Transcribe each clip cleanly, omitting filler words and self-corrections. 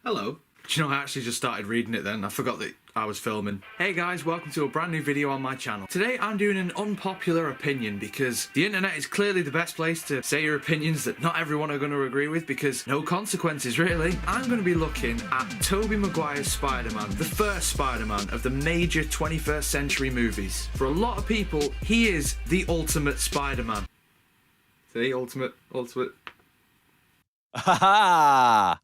Hello. Do you know, I actually just started reading it then. I forgot that I was filming. Hey guys, welcome to a brand new video on my channel. Today I'm doing an unpopular opinion because the internet is clearly the best place to say your opinions that not everyone are going to agree with because no consequences really. I'm going to be looking at Tobey Maguire's Spider-Man, the first Spider-Man of the major 21st century movies. For a lot of people, he is the ultimate Spider-Man. The ultimate. Ha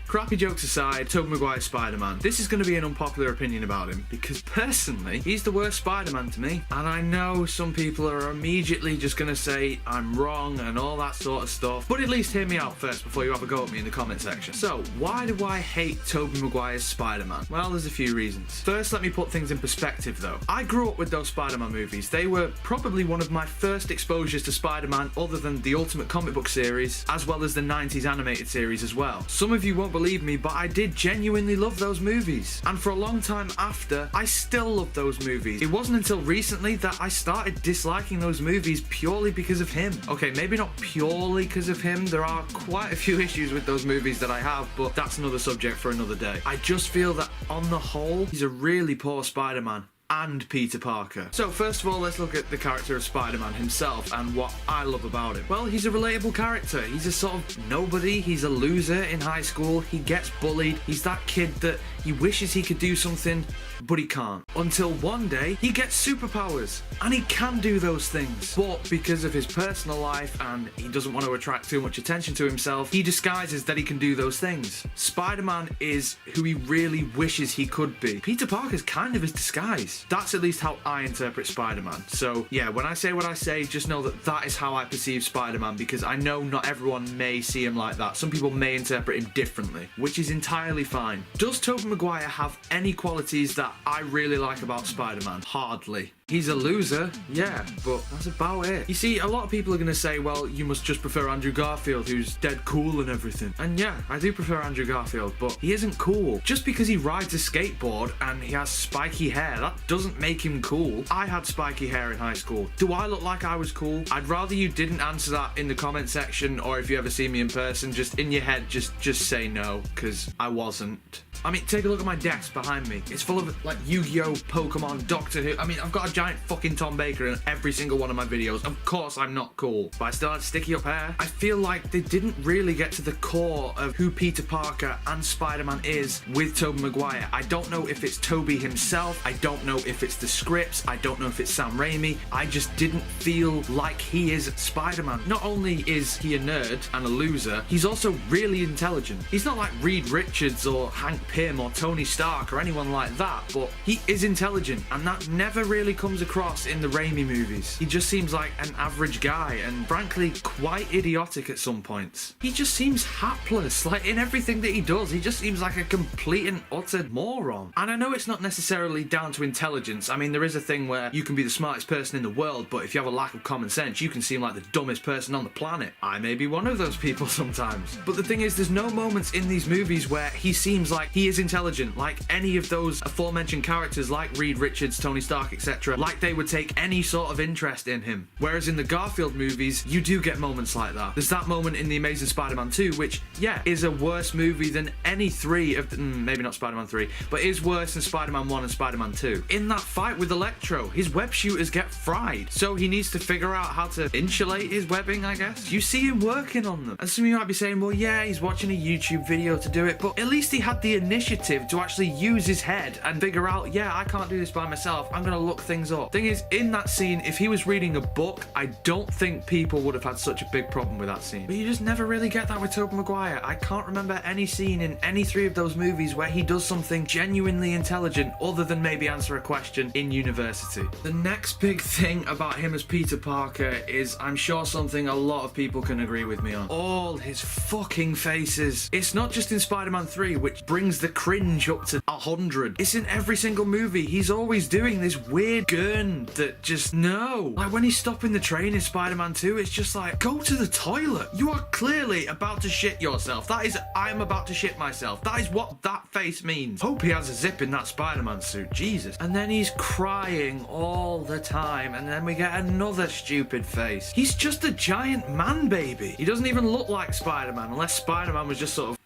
Crappy jokes aside, Tobey Maguire's Spider-Man. This is going to be an unpopular opinion about him because personally, he's the worst Spider-Man to me. And I know some people are immediately just going to say I'm wrong and all that sort of stuff. But at least hear me out first before you have a go at me in the comment section. So, why do I hate Tobey Maguire's Spider-Man? Well, there's a few reasons. First, let me put things in perspective though. I grew up with those Spider-Man movies. They were probably one of my first exposures to Spider-Man other than the Ultimate comic book series, as well as the 90s animated series as well. Some of you won't believe me, but I did genuinely love those movies. And for a long time after, I still love those movies. It wasn't until recently that I started disliking those movies purely because of him. Okay, maybe not purely because of him. There are quite a few issues with those movies that I have, but that's another subject for another day. I just feel that on the whole, he's a really poor Spider-Man. And Peter Parker. So first of all, let's look at the character of Spider-Man himself and what I love about him. Well, he's a relatable character. He's a sort of nobody. He's a loser in high school. He gets bullied. He's that kid that he wishes he could do something, but he can't. Until one day, he gets superpowers. And he can do those things. But because of his personal life and he doesn't want to attract too much attention to himself, he disguises that he can do those things. Spider-Man is who he really wishes he could be. Peter Parker's kind of his disguise. That's at least how I interpret Spider-Man. So yeah, when I say what I say, just know that that is how I perceive Spider-Man, because I know not everyone may see him like that. Some people may interpret him differently, which is entirely fine. Does Tobey Maguire have any qualities that I really like about Spider-Man? Hardly. He's a loser, yeah, but that's about it. You see, a lot of people are going to say, well, you must just prefer Andrew Garfield, who's dead cool and everything. And yeah, I do prefer Andrew Garfield, but he isn't cool. Just because he rides a skateboard and he has spiky hair, that doesn't make him cool. I had spiky hair in high school. Do I look like I was cool? I'd rather you didn't answer that in the comment section, or if you ever see me in person, just in your head, just say no, because I wasn't. I mean, take a look at my desk behind me. It's full of, like, Yu-Gi-Oh!, Pokemon, Doctor Who. I mean, I've got a giant fucking Tom Baker in every single one of my videos. Of course I'm not cool, but I still had sticky up hair. I feel like they didn't really get to the core of who Peter Parker and Spider-Man is with Tobey Maguire. I don't know if it's Tobey himself. I don't know if it's the scripts. I don't know if it's Sam Raimi. I just didn't feel like he is Spider-Man. Not only is he a nerd and a loser, he's also really intelligent. He's not like Reed Richards or Hank Pym or Tony Stark or anyone like that, but he is intelligent, and that never really comes across in the Raimi movies. He just seems like an average guy and frankly quite idiotic at some points. He just seems hapless, like in everything that he does. He just seems like a complete and utter moron. And I know it's not necessarily down to intelligence. I mean, there is a thing where you can be the smartest person in the world, but if you have a lack of common sense, you can seem like the dumbest person on the planet. I may be one of those people sometimes. But the thing is, there's no moments in these movies where he seems like he is intelligent, like any of those aforementioned characters like Reed Richards, Tony Stark, etc., like they would take any sort of interest in him. Whereas in the Garfield movies, you do get moments like that. There's that moment in The Amazing Spider-Man 2, which, yeah, is a worse movie than any three of the, maybe not Spider-Man 3, but is worse than Spider-Man 1 and Spider-Man 2. In that fight with Electro, his web shooters get fried, so he needs to figure out how to insulate his webbing, I guess. You see him working on them. And some of you might be saying, well, yeah, he's watching a YouTube video to do it, but at least he had the initiative to actually use his head and figure out, yeah, I can't do this by myself, I'm gonna look things up. Thing is, in that scene, if he was reading a book, I don't think people would have had such a big problem with that scene. But you just never really get that with Tobey Maguire. I can't remember any scene in any three of those movies where he does something genuinely intelligent other than maybe answer a question in university. The next big thing about him as Peter Parker is, I'm sure, something a lot of people can agree with me on. All his fucking faces. It's not just in Spider-Man 3, which brings the cringe up to 100. It's in every single movie. He's always doing this weird gurn that just, no. Like when he's stopping the train in Spider-Man 2, it's just like, go to the toilet. You are clearly about to shit yourself. That is, I'm about to shit myself. That is what that face means. Hope he has a zip in that Spider-Man suit, Jesus. And then he's crying all the time, and then we get another stupid face. He's just a giant man baby. He doesn't even look like Spider-Man, unless Spider-Man was just sort of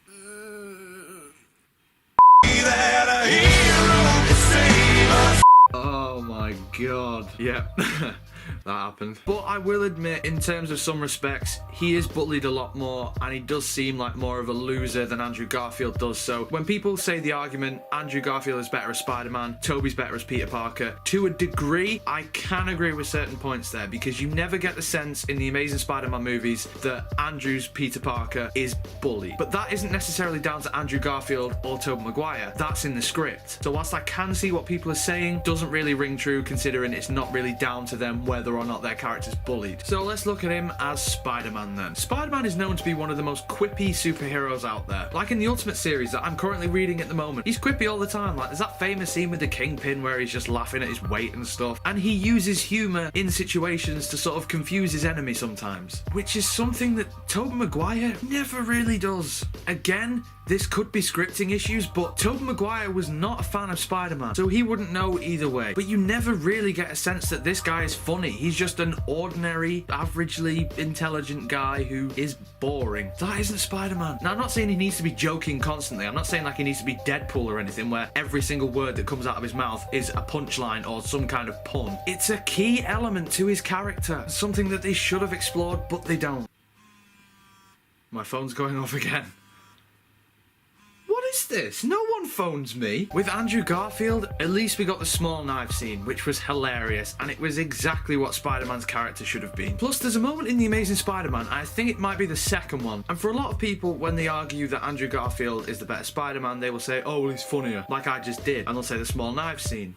my god. Yep. That happened. But I will admit, in terms of some respects, he is bullied a lot more, and he does seem like more of a loser than Andrew Garfield does. So when people say the argument, Andrew Garfield is better as Spider-Man, Tobey's better as Peter Parker, to a degree, I can agree with certain points there, because you never get the sense in the Amazing Spider-Man movies that Andrew's Peter Parker is bullied. But that isn't necessarily down to Andrew Garfield or Tobey Maguire. That's in the script. So whilst I can see what people are saying, doesn't really ring true, considering it's not really down to them whether or not their character's bullied. So let's look at him as Spider-Man then. Spider-Man is known to be one of the most quippy superheroes out there. Like in the Ultimate series that I'm currently reading at the moment, he's quippy all the time. Like there's that famous scene with the Kingpin where he's just laughing at his weight and stuff, and he uses humour in situations to sort of confuse his enemy sometimes, which is something that Tobey Maguire never really does. Again, this could be scripting issues, but Tobey Maguire was not a fan of Spider-Man, so he wouldn't know either way. But you never really get a sense that this guy is funny. He's just an ordinary, averagely intelligent guy who is boring. That isn't Spider-Man. Now, I'm not saying he needs to be joking constantly. I'm not saying like he needs to be Deadpool or anything, where every single word that comes out of his mouth is a punchline or some kind of pun. It's a key element to his character, something that they should have explored, but they don't. My phone's going off again. What is this? No one phones me. With Andrew Garfield, at least we got the small knife scene, which was hilarious, and it was exactly what Spider-Man's character should have been. Plus, there's a moment in The Amazing Spider-Man, I think it might be the second one, and for a lot of people, when they argue that Andrew Garfield is the better Spider-Man, they will say, oh, well, he's funnier, like I just did, and they'll say the small knife scene.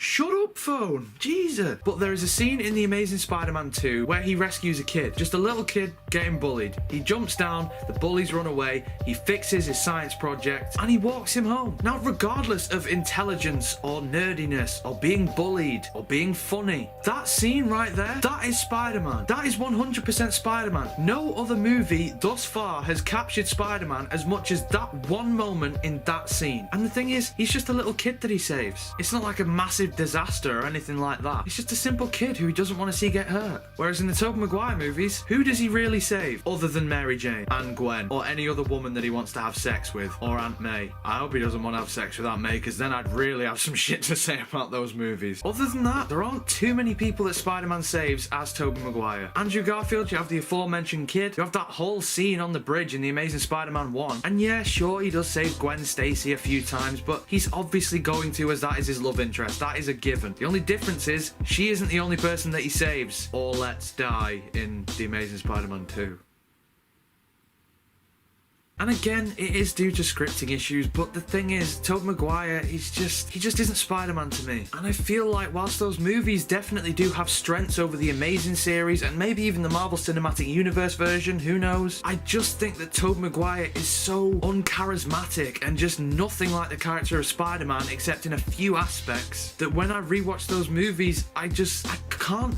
Shut up, phone. Jesus. But there is a scene in The Amazing Spider-Man 2 where he rescues a kid. Just a little kid getting bullied. He jumps down, the bullies run away, he fixes his science project, and he walks him home. Now, regardless of intelligence or nerdiness or being bullied or being funny, that scene right there, that is Spider-Man. That is 100% Spider-Man. No other movie thus far has captured Spider-Man as much as that one moment in that scene. And the thing is, he's just a little kid that he saves. It's not like a massive disaster or anything like that. He's just a simple kid who he doesn't want to see get hurt. Whereas in the Tobey Maguire movies, who does he really save other than Mary Jane and Gwen or any other woman that he wants to have sex with, or Aunt May? I hope he doesn't want to have sex with Aunt May, because then I'd really have some shit to say about those movies. Other than that, there aren't too many people that Spider-Man saves as Tobey Maguire. Andrew Garfield, you have the aforementioned kid, you have that whole scene on the bridge in The Amazing Spider-Man 1, and yeah, sure, he does save Gwen Stacy a few times, but he's obviously going to, as that is his love interest. That is a given. The only difference is she isn't the only person that he saves or lets die in The Amazing Spider-Man 2. And again, it is due to scripting issues, but the thing is, Tobey Maguire, he just isn't Spider-Man to me. And I feel like whilst those movies definitely do have strengths over the Amazing series, and maybe even the Marvel Cinematic Universe version, who knows, I just think that Tobey Maguire is so uncharismatic and just nothing like the character of Spider-Man, except in a few aspects, that when I rewatch those movies, I can't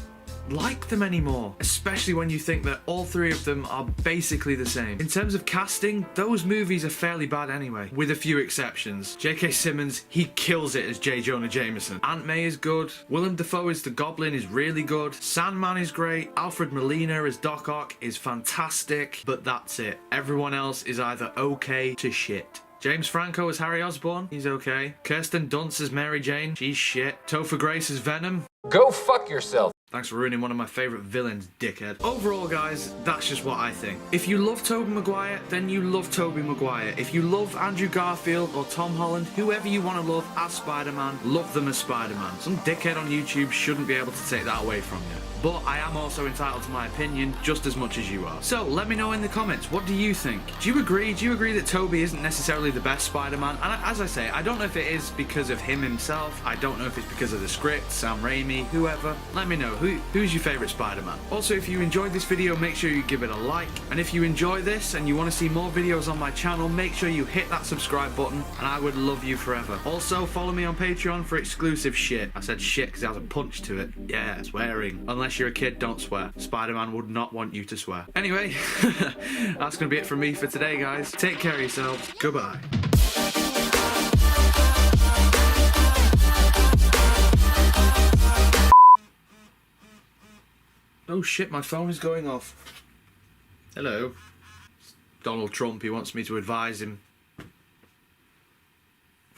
like them anymore, especially when you think that all three of them are basically the same. In terms of casting, those movies are fairly bad anyway, with a few exceptions. J.K. Simmons, he kills it as J. Jonah Jameson. Aunt May is good. Willem Dafoe as the Goblin is really good. Sandman is great. Alfred Molina as Doc Ock is fantastic, but that's it. Everyone else is either okay to shit. James Franco as Harry Osborn, he's okay. Kirsten Dunst as Mary Jane, she's shit. Topher Grace as Venom. Go fuck yourself. Thanks for ruining one of my favourite villains, dickhead. Overall, guys, that's just what I think. If you love Tobey Maguire, then you love Tobey Maguire. If you love Andrew Garfield or Tom Holland, whoever you want to love as Spider-Man, love them as Spider-Man. Some dickhead on YouTube shouldn't be able to take that away from you. But I am also entitled to my opinion just as much as you are. So let me know in the comments, what do you think? Do you agree? Do you agree that Tobey isn't necessarily the best Spider-Man? And as I say, I don't know if it is because of him himself. I don't know if it's because of the script, Sam Raimi, whoever. Let me know. Who's your favourite Spider-Man? Also, if you enjoyed this video, make sure you give it a like. And if you enjoy this and you want to see more videos on my channel, make sure you hit that subscribe button and I would love you forever. Also, follow me on Patreon for exclusive shit. I said shit because it has a punch to it. Yeah, swearing. Unless you're a kid, don't swear. Spider-Man would not want you to swear. Anyway, that's going to be it from me for today, guys. Take care of yourselves. Goodbye. Oh shit, my phone is going off. Hello. It's Donald Trump, he wants me to advise him.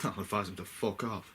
I'll advise him to fuck off.